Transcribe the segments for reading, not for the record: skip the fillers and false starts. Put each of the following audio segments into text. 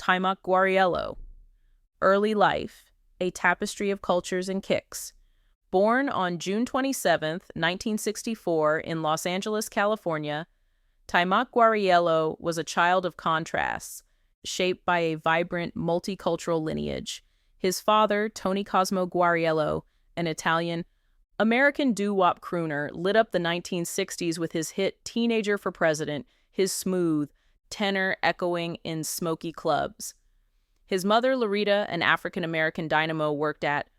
Taimak Guarriello. Early life, a tapestry of cultures and kicks. Born on June 27, 1964, in Los Angeles, California, Taimak Guarriello was a child of contrasts, shaped by a vibrant multicultural lineage. His father, Tony Cosmo Guarriello, an Italian American doo-wop crooner, lit up the 1960s with his hit Teenager for President, his smooth tenor echoing in smoky clubs. His mother, Loretta, an African-American dynamo, worked at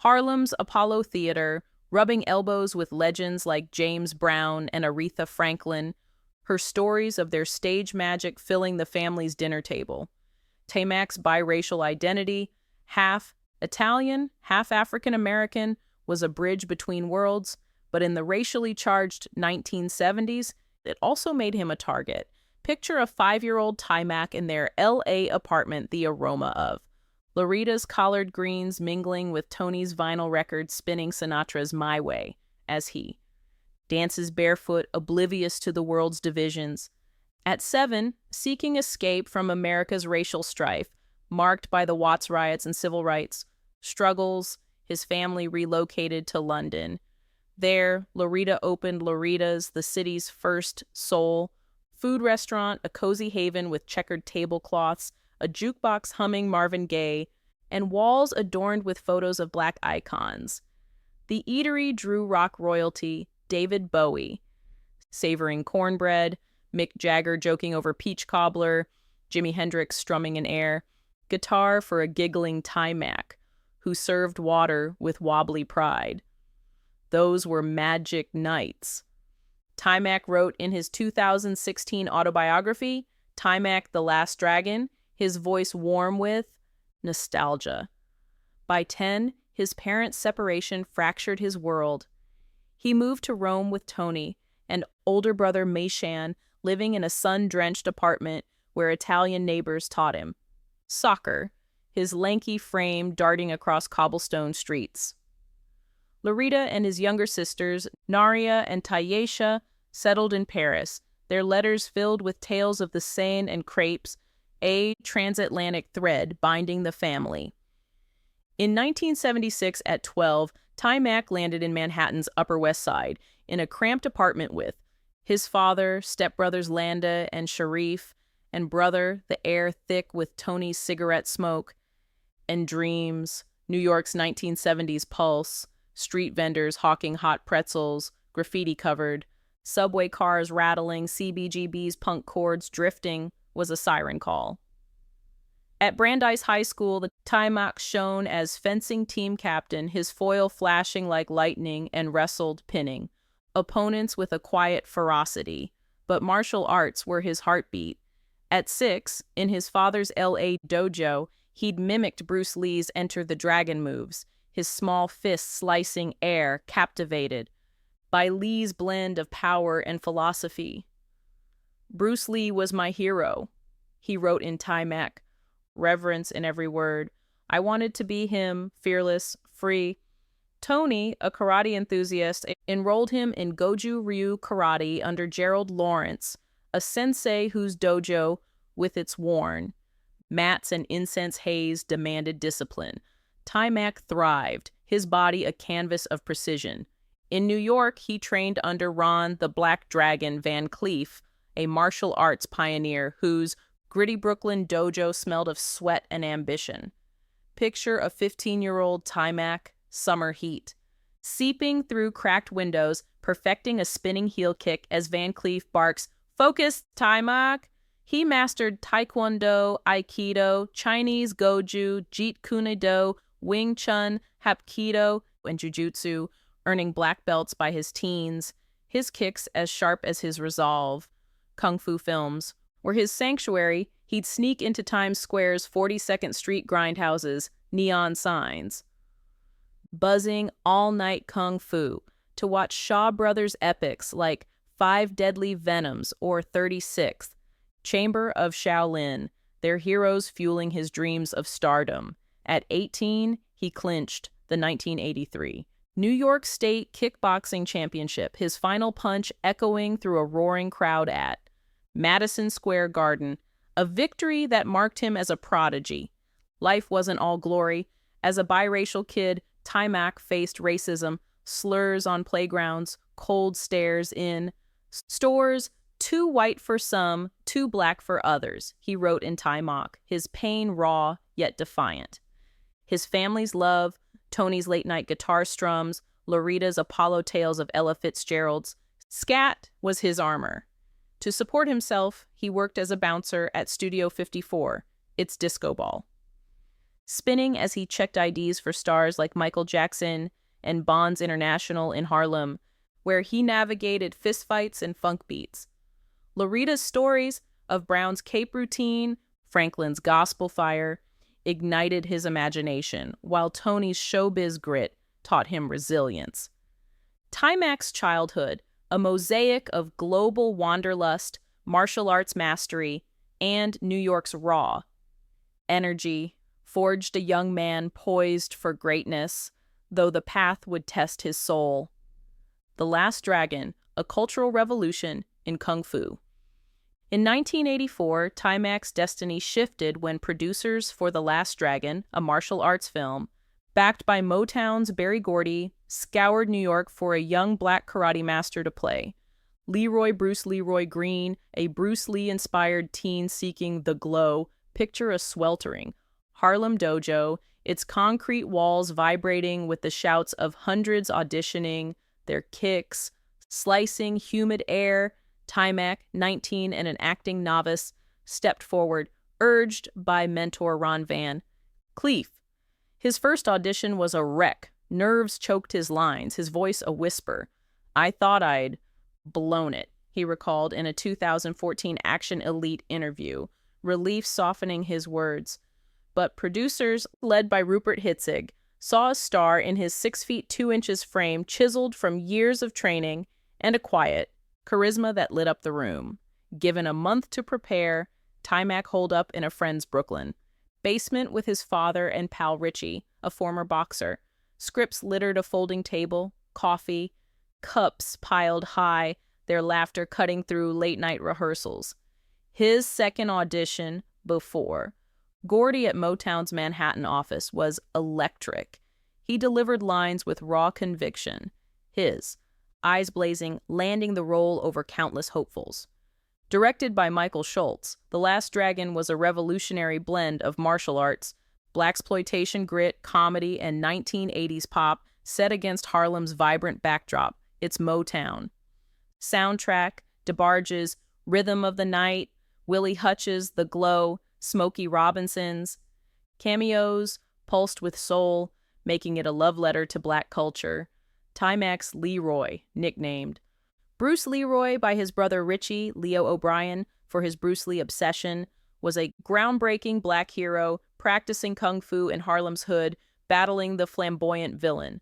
Harlem's Apollo Theater, rubbing elbows with legends like James Brown and Aretha Franklin, her stories of their stage magic filling the family's dinner table. Taimak's biracial identity, half Italian, half African-American, was a bridge between worlds, but in the racially charged 1970s, it also made him a target. Picture a 5-year-old Taimak in their L.A. apartment, the aroma of Loretta's collard greens mingling with Tony's vinyl record spinning Sinatra's My Way, as he dances barefoot, oblivious to the world's divisions. At 7, seeking escape from America's racial strife, marked by the Watts riots and civil rights struggles, his family relocated to London. There, Loretta opened Loretta's, the city's first soul food restaurant, a cozy haven with checkered tablecloths, a jukebox humming Marvin Gaye, and walls adorned with photos of Black icons. The eatery drew rock royalty, David Bowie, savoring cornbread, Mick Jagger joking over peach cobbler, Jimi Hendrix strumming in air, guitar for a giggling Taimak, who served water with wobbly pride. Those were magic nights. Taimak wrote in his 2016 autobiography, Taimak the Last Dragon, his voice warm with nostalgia. By 10, his parents' separation fractured his world. He moved to Rome with Tony, and older brother Mayshan, living in a sun-drenched apartment where Italian neighbors taught him soccer, his lanky frame darting across cobblestone streets. Loretta and his younger sisters, Naria and Tayesha, settled in Paris, their letters filled with tales of the Seine and crepes, a transatlantic thread binding the family. In 1976, at 12, Taimak landed in Manhattan's Upper West Side, in a cramped apartment with his father, stepbrothers Landa and Sharif, and brother, the air thick with Tony's cigarette smoke, and dreams, New York's 1970s pulse, street vendors hawking hot pretzels, graffiti-covered, subway cars rattling, CBGB's punk chords drifting, was a siren call. At Brandeis High School, the Taimak shone as fencing team captain, his foil flashing like lightning and wrestled pinning opponents with a quiet ferocity, but martial arts were his heartbeat. At 6, in his father's L.A. dojo, he'd mimicked Bruce Lee's Enter the Dragon moves, his small fists slicing air, captivated by Lee's blend of power and philosophy. Bruce Lee was my hero, he wrote in Taimak, reverence in every word. I wanted to be him, fearless, free. Tony, a karate enthusiast, enrolled him in Goju Ryu karate under Gerald Lawrence, a sensei whose dojo, with its worn mats and incense haze, demanded discipline. Taimak thrived, his body a canvas of precision. In New York, he trained under Ron the Black Dragon Van Cleef, a martial arts pioneer whose gritty Brooklyn dojo smelled of sweat and ambition. Picture a 15-year-old Taimak, summer heat, seeping through cracked windows, perfecting a spinning heel kick as Van Cleef barks, "Focus, Taimak!" He mastered Taekwondo, Aikido, Chinese Goju, Jeet Kune Do, Wing Chun, Hapkido, and Jiu-Jitsu, earning black belts by his teens, his kicks as sharp as his resolve. Kung Fu films were his sanctuary. He'd sneak into Times Square's 42nd Street grindhouses, neon signs, buzzing all-night kung fu, to watch Shaw Brothers epics like Five Deadly Venoms or 36th, Chamber of Shaolin, their heroes fueling his dreams of stardom. At 18, he clinched the 1983 New York State Kickboxing Championship, his final punch echoing through a roaring crowd at Madison Square Garden, a victory that marked him as a prodigy. Life wasn't all glory. As a biracial kid, Taimak faced racism, slurs on playgrounds, cold stares in stores, too white for some, too black for others, he wrote in Taimak, his pain raw yet defiant. His family's love, Tony's late-night guitar strums, Lorita's Apollo tales of Ella Fitzgerald's, scat was his armor. To support himself, he worked as a bouncer at Studio 54, its disco ball, spinning as he checked IDs for stars like Michael Jackson and Bonds International in Harlem, where he navigated fistfights and funk beats. Lorita's stories of Brown's Cape routine, Franklin's gospel fire, ignited his imagination, while Tony's showbiz grit taught him resilience. Taimak's childhood, a mosaic of global wanderlust, martial arts mastery, and New York's raw energy, forged a young man poised for greatness, though the path would test his soul. The Last Dragon, a cultural revolution in Kung Fu. In 1984, Taimak's destiny shifted when producers for The Last Dragon, a martial arts film, backed by Motown's Berry Gordy, scoured New York for a young black karate master to play. Bruce Leroy Green, a Bruce Lee-inspired teen seeking the glow, picture a sweltering Harlem dojo, its concrete walls vibrating with the shouts of hundreds auditioning, their kicks, slicing humid air. Taimak, 19 and an acting novice, stepped forward, urged by mentor Ron Van Cleef. His first audition was a wreck. Nerves choked his lines, his voice a whisper. "I thought I'd blown it," he recalled in a 2014 Action Elite interview, relief softening his words. But producers, led by Rupert Hitzig, saw a star in his 6 feet 2 inches frame chiseled from years of training and a quiet charisma that lit up the room. Given a month to prepare, Taimak holed up in a friend's Brooklyn basement with his father and pal Richie, a former boxer. Scripts littered a folding table, coffee, cups piled high, their laughter cutting through late-night rehearsals. His second audition before Gordy at Motown's Manhattan office was electric. He delivered lines with raw conviction. His, eyes blazing, landing the role over countless hopefuls. Directed by Michael Schultz, The Last Dragon was a revolutionary blend of martial arts, blaxploitation grit, comedy, and 1980s pop set against Harlem's vibrant backdrop, its Motown. Soundtrack, DeBarge's Rhythm of the Night, Willie Hutch's The Glow, Smokey Robinson's cameos, pulsed with soul, making it a love letter to black culture. Taimak's Leroy, nicknamed Bruce Leroy by his brother Richie, Leo O'Brien, for his Bruce Lee obsession, was a groundbreaking black hero practicing kung fu in Harlem's hood, battling the flamboyant villain,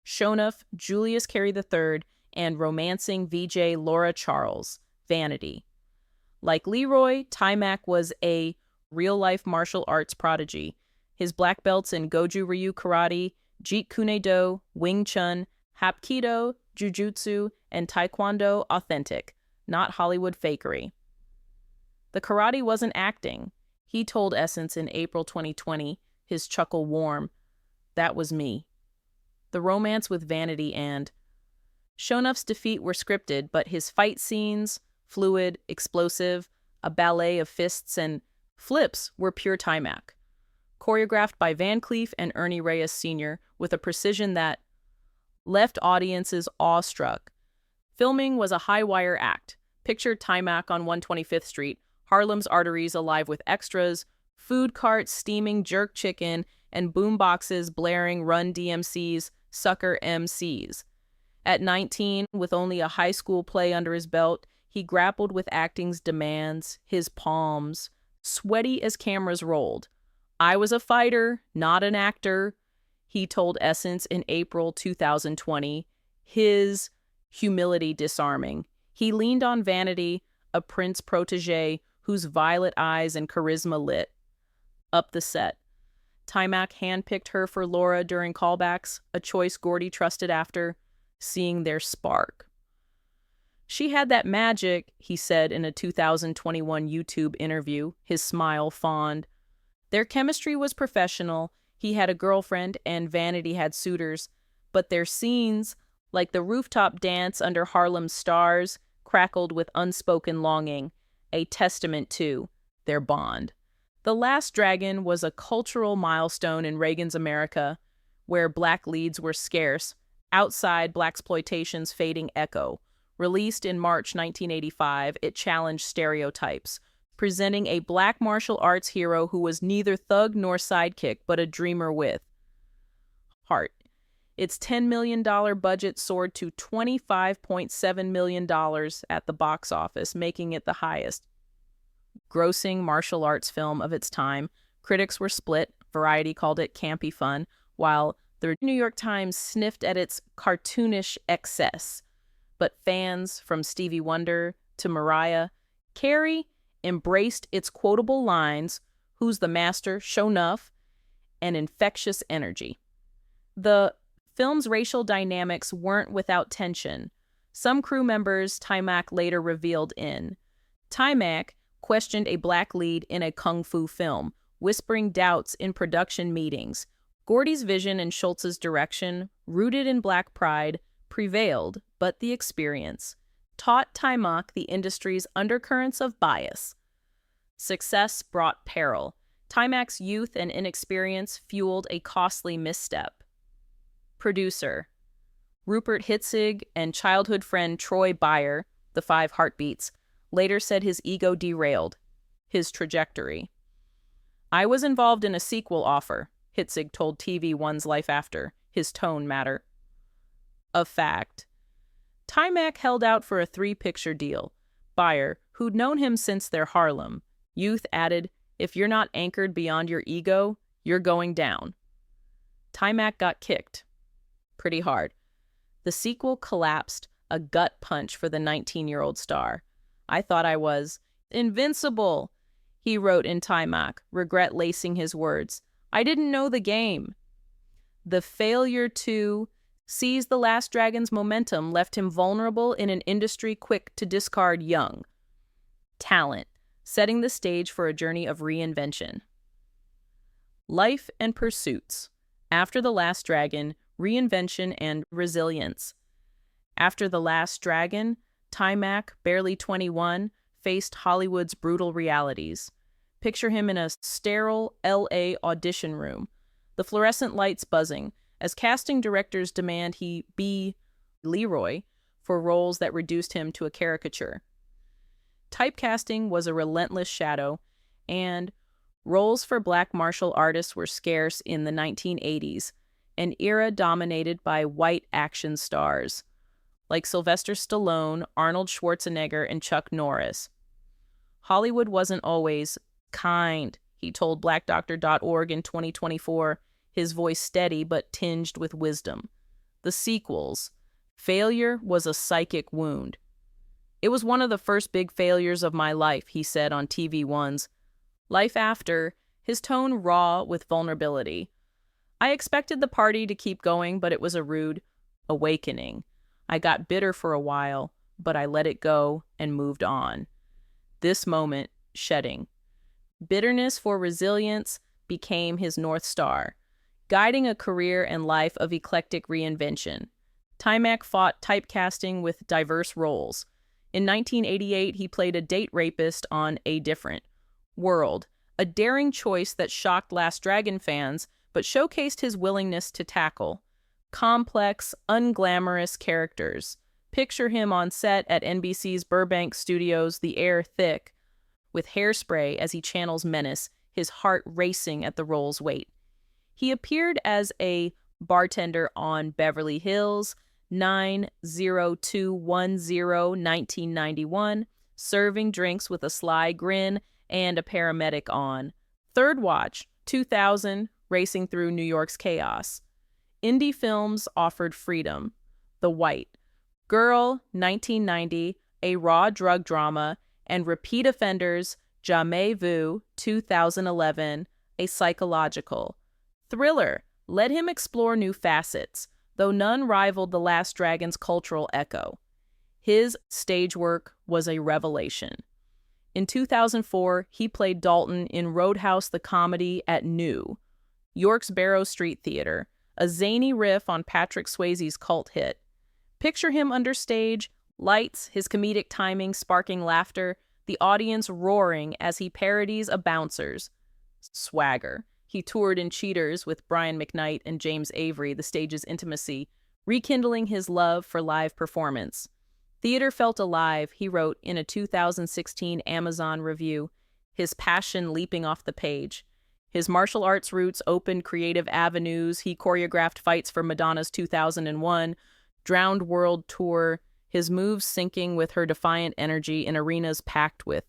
Shonuff, Julius Carey III, and romancing VJ Laura Charles, Vanity. Like Leroy, Taimak was a real-life martial arts prodigy. His black belts in Goju Ryu Karate, Jeet Kune Do, Wing Chun, Hapkido, Jujutsu, and Taekwondo authentic, not Hollywood fakery. The karate wasn't acting. He told Essence in April 2020, his chuckle warm, "That was me." The romance with Vanity and Shonuff's defeat were scripted, but his fight scenes, fluid, explosive, a ballet of fists and flips, were pure Taimak. Choreographed by Van Cleef and Ernie Reyes Sr. with a precision that left audiences awestruck. Filming was a high-wire act. Picture Taimak on 125th Street, Harlem's arteries alive with extras, food carts steaming jerk chicken, and boomboxes blaring Run DMC's Sucker MCs. At 19, with only a high school play under his belt, he grappled with acting's demands, his palms sweaty as cameras rolled. "I was a fighter, not an actor," he told Essence in April 2020, his humility disarming. He leaned on Vanity, a Prince protege whose violet eyes and charisma lit up the set. Taimak handpicked her for Laura during callbacks, a choice Gordy trusted after seeing their spark. She had that magic, he said in a 2021 YouTube interview, his smile fond. Their chemistry was professional, he had a girlfriend, and Vanity had suitors, but their scenes, like the rooftop dance under Harlem's stars, crackled with unspoken longing, a testament to their bond. The Last Dragon was a cultural milestone in Reagan's America, where black leads were scarce, outside blaxploitation's fading echo. Released in March 1985, it challenged stereotypes, presenting a black martial arts hero who was neither thug nor sidekick, but a dreamer with heart. Its $10 million budget soared to $25.7 million at the box office, making it the highest grossing martial arts film of its time. Critics were split. Variety called it campy fun, while the New York Times sniffed at its cartoonish excess. But fans, from Stevie Wonder to Mariah Carey, embraced its quotable lines, "Who's the master?" "Show 'nuff," and infectious energy. The film's racial dynamics weren't without tension. Some crew members Taimak later revealed in Taimak questioned a black lead in a kung fu film, whispering doubts in production meetings. Gordy's vision and Schultz's direction, rooted in black pride, prevailed, but the experience taught Taimak the industry's undercurrents of bias. Success brought peril. Taimak's youth and inexperience fueled a costly misstep. Producer Rupert Hitzig and childhood friend Troy Beyer, the Five Heartbeats, later said his ego derailed his trajectory. "I was involved in a sequel offer," Hitzig told TV One's Life After, his tone matter. A fact. Taimak held out for a 3-picture deal. Beyer, who'd known him since their Harlem youth, added, "If you're not anchored beyond your ego, you're going down." Taimak got kicked. Pretty hard. The sequel collapsed, a gut punch for the 19-year-old star. "I thought I was invincible," he wrote in Taimak, regret lacing his words. "I didn't know the game." The failure to seize the Last Dragon's momentum left him vulnerable in an industry quick to discard young talent, setting the stage for a journey of reinvention. Life and pursuits. After The Last Dragon, reinvention and resilience. After The Last Dragon, Taimak, barely 21, faced Hollywood's brutal realities. Picture him in a sterile L.A. audition room, the fluorescent lights buzzing, as casting directors demand he be Leroy for roles that reduced him to a caricature. Typecasting was a relentless shadow, and roles for black martial artists were scarce in the 1980s, an era dominated by white action stars like Sylvester Stallone, Arnold Schwarzenegger, and Chuck Norris. Hollywood wasn't always kind, he told blackdoctor.org in 2024, his voice steady but tinged with wisdom. The sequels. Failure was a psychic wound. "It was one of the first big failures of my life," he said on TV One's Life After, his tone raw with vulnerability. "I expected the party to keep going, but it was a rude awakening. I got bitter for a while, but I let it go and moved on." This moment, shedding. Bitterness for resilience became his North Star, guiding a career and life of eclectic reinvention. Taimak fought typecasting with diverse roles. In 1988, he played a date rapist on A Different World, a daring choice that shocked Last Dragon fans, but showcased his willingness to tackle complex, unglamorous characters. Picture him on set at NBC's Burbank studios, the air thick, with hairspray as he channels menace, his heart racing at the role's weight. He appeared as a bartender on Beverly Hills, 90210, 1991, serving drinks with a sly grin and a paramedic on Third Watch, 2000, racing through New York's chaos. Indie films offered freedom. The White Girl, 1990, a raw drug drama, and Repeat Offenders, Jamais Vu, 2011, a psychological thriller. Let him explore new facets, though none rivaled The Last Dragon's cultural echo. His stage work was a revelation. In 2004, he played Dalton in Roadhouse the Comedy at New, York's Barrow Street Theater, a zany riff on Patrick Swayze's cult hit. Picture him understage, lights, his comedic timing sparking laughter, the audience roaring as he parodies a bouncer's swagger. He toured in Cheaters with Brian McKnight and James Avery, the stage's intimacy, rekindling his love for live performance. Theater felt alive, he wrote in a 2016 Amazon review, his passion leaping off the page. His martial arts roots opened creative avenues. He choreographed fights for Madonna's 2001 Drowned World Tour, his moves syncing with her defiant energy in arenas packed with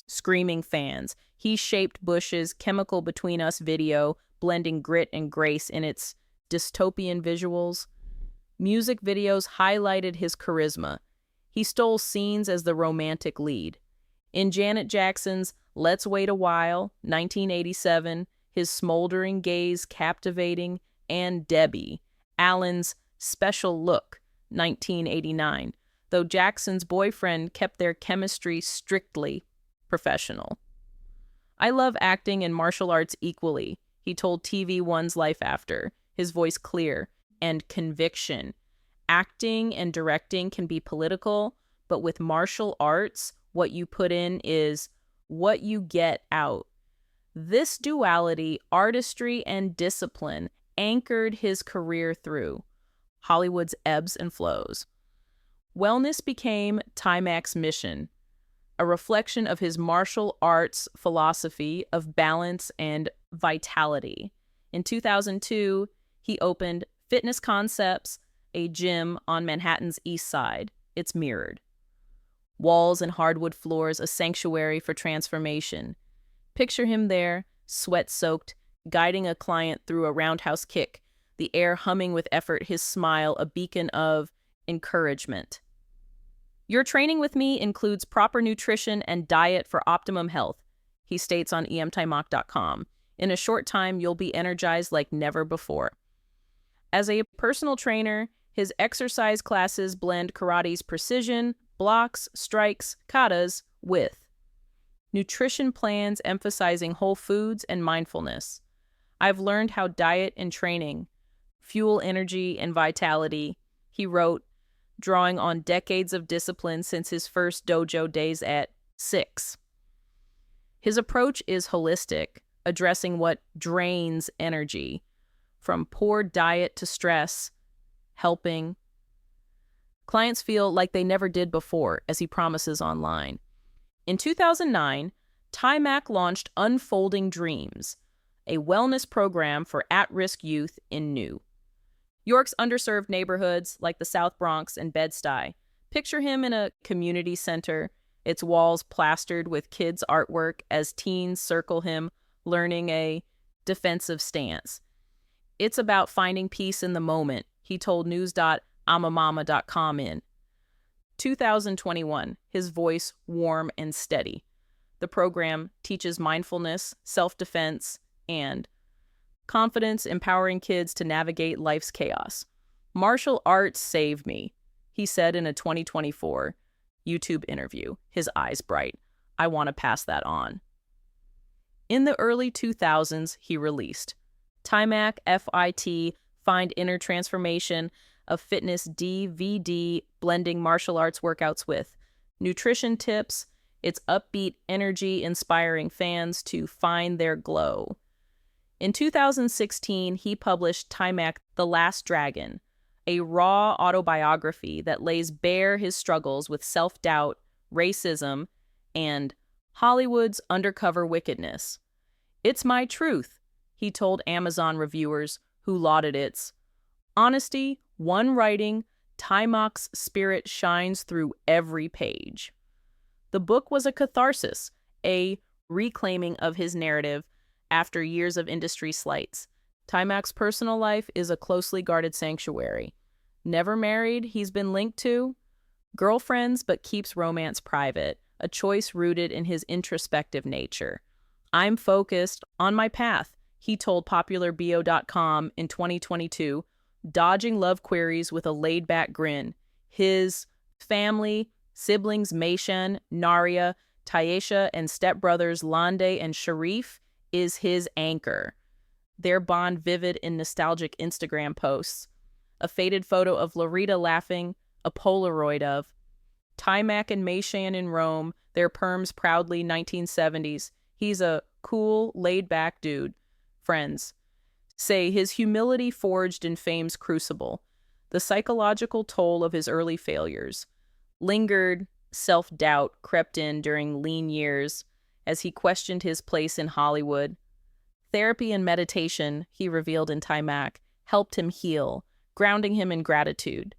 screaming fans. He shaped Bush's Chemical Between Us video, blending grit and grace in its dystopian visuals. Music videos highlighted his charisma. He stole scenes as the romantic lead. In Janet Jackson's Let's Wait a While, 1987, his smoldering gaze captivating, and Debbie, Allen's Special Look, 1989, though Jackson's boyfriend kept their chemistry strictly professional. I love acting and martial arts equally, he told TV One's Life After, his voice clear, and conviction. Acting and directing can be political, but with martial arts, what you put in is what you get out. This duality, artistry and discipline, anchored his career through Hollywood's ebbs and flows. Wellness became Taimak's mission, a reflection of his martial arts philosophy of balance and vitality. In 2002, he opened Fitness Concepts, a gym on Manhattan's East Side. It's mirrored. Walls and hardwood floors, a sanctuary for transformation. Picture him there, sweat-soaked, guiding a client through a roundhouse kick, the air humming with effort, his smile a beacon of encouragement. Your training with me includes proper nutrition and diet for optimum health, he states on emtaimak.com. In a short time, you'll be energized like never before. As a personal trainer, his exercise classes blend karate's precision, blocks, strikes, katas with nutrition plans emphasizing whole foods and mindfulness. I've learned how diet and training fuel energy and vitality, he wrote, drawing on decades of discipline since his first dojo days at 6. His approach is holistic, addressing what drains energy, from poor diet to stress, helping clients feel like they never did before, as he promises online. In 2009, Taimak launched Unfolding Dreams, a wellness program for at-risk youth in New York's underserved neighborhoods like the South Bronx and Bed-Stuy. Picture him in a community center, its walls plastered with kids' artwork as teens circle him, learning a defensive stance. It's about finding peace in the moment, he told news.amamama.com in 2021, his voice warm and steady. The program teaches mindfulness, self-defense, and confidence, empowering kids to navigate life's chaos. Martial arts saved me, he said in a 2024 YouTube interview, his eyes bright. I want to pass that on. In the early 2000s, he released Taimak FIT, Find Inner Transformation, a fitness DVD blending martial arts workouts with nutrition tips. It's upbeat energy inspiring fans to find their glow. In 2016, he published Taimak The Last Dragon, a raw autobiography that lays bare his struggles with self-doubt, racism, and Hollywood's undercover wickedness. It's my truth, he told Amazon reviewers who lauded its honesty, one writing, Taimak's spirit shines through every page. The book was a catharsis, a reclaiming of his narrative after years of industry slights. Taimak's personal life is a closely guarded sanctuary. Never married, he's been linked to girlfriends but keeps romance private, a choice rooted in his introspective nature. I'm focused on my path, he told PopularBio.com in 2022, dodging love queries with a laid-back grin. His family, siblings Meishan, Naria, Taisha, and stepbrothers Lande and Sharif, is his anchor. Their bond vivid in nostalgic Instagram posts. A faded photo of Larita laughing, a Polaroid of Taimak and Meishan in Rome, their perms proudly 1970s. He's a cool, laid-back dude. Friends say his humility forged in fame's crucible. The psychological toll of his early failures lingered, self-doubt crept in during lean years as he questioned his place in Hollywood. Therapy and meditation, he revealed in Taimak, helped him heal, grounding him in gratitude.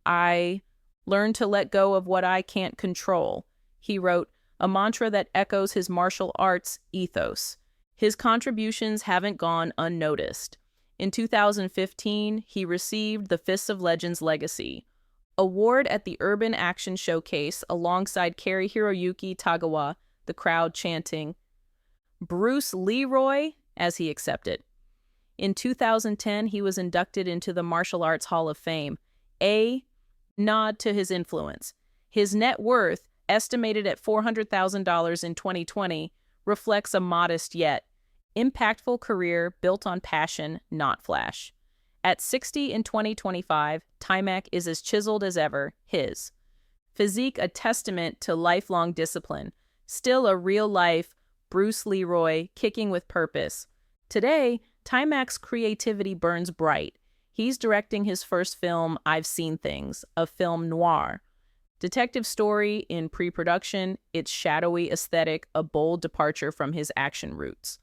I learned to let go of what I can't control, he wrote, a mantra that echoes his martial arts ethos. His contributions haven't gone unnoticed. In 2015, he received the Fists of Legends Legacy award at the Urban Action Showcase alongside Kari Hiroyuki Tagawa, the crowd chanting, Bruce Leroy, as he accepted. In 2010, he was inducted into the Martial Arts Hall of Fame, a nod to his influence. His net worth, estimated at $400,000 in 2020, reflects a modest yet impactful career built on passion, not flash. At 60 in 2025, Taimak is as chiseled as ever, his physique a testament to lifelong discipline, still a real-life Bruce Leroy kicking with purpose. Today, Taimak's creativity burns bright. He's directing his first film, I've Seen Things, a film noir. Detective story in pre-production, its shadowy aesthetic a bold departure from his action roots.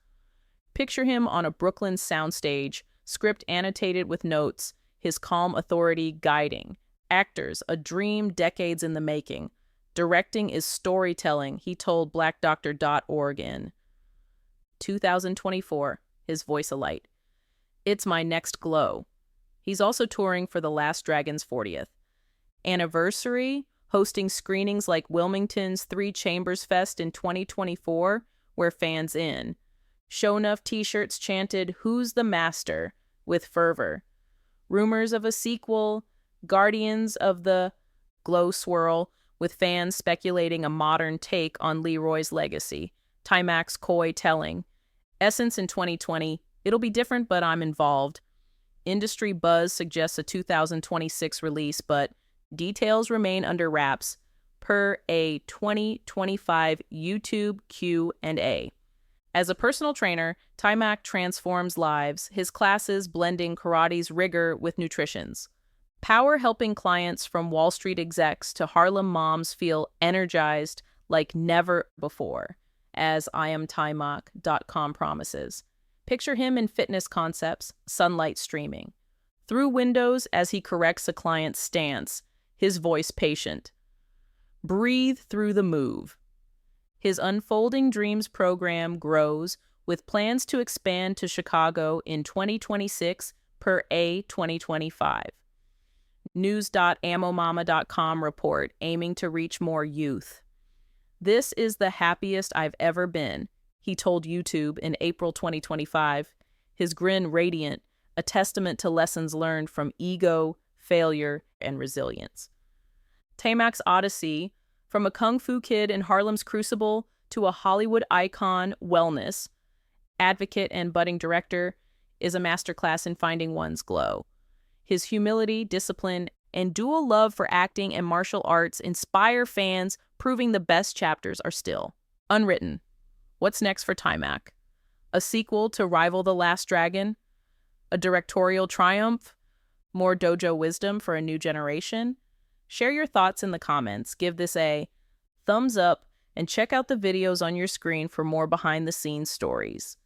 Picture him on a Brooklyn soundstage, script annotated with notes, his calm authority guiding. Actors, a dream decades in the making. Directing is storytelling, he told blackdoctor.org in 2024, his voice alight. It's my next glow. He's also touring for The Last Dragon's 40th anniversary, hosting screenings like Wilmington's Three Chambers Fest in 2024, where fans in Show Enough t-shirts chanted, Who's the Master? With fervor. Rumors of a sequel, Guardians of the Glow swirl, with fans speculating a modern take on Leroy's legacy. Taimak's coy telling. Essence in 2020, it'll be different, but I'm involved. Industry buzz suggests a 2026 release, but details remain under wraps, per a 2025 YouTube Q&A. As a personal trainer, Taimak transforms lives, his classes blending karate's rigor with nutrition's power, helping clients from Wall Street execs to Harlem moms feel energized like never before, as IamTaimak.com promises. Picture him in fitness concepts, sunlight streaming. Through windows as he corrects a client's stance, his voice patient. Breathe through the move. His Unfolding Dreams program grows, with plans to expand to Chicago in 2026 per a 2025. News.amomama.com report aiming to reach more youth. This is the happiest I've ever been, he told YouTube in April 2025, his grin radiant, a testament to lessons learned from ego, failure, and resilience. Taimak's Odyssey, from a kung fu kid in Harlem's crucible to a Hollywood icon, wellness, advocate and budding director, is a masterclass in finding one's glow. His humility, discipline, and dual love for acting and martial arts inspire fans, proving the best chapters are still unwritten. What's next for Taimak? A sequel to rival The Last Dragon? A directorial triumph? More dojo wisdom for a new generation? Share your thoughts in the comments, give this a thumbs up, and check out the videos on your screen for more behind-the-scenes stories.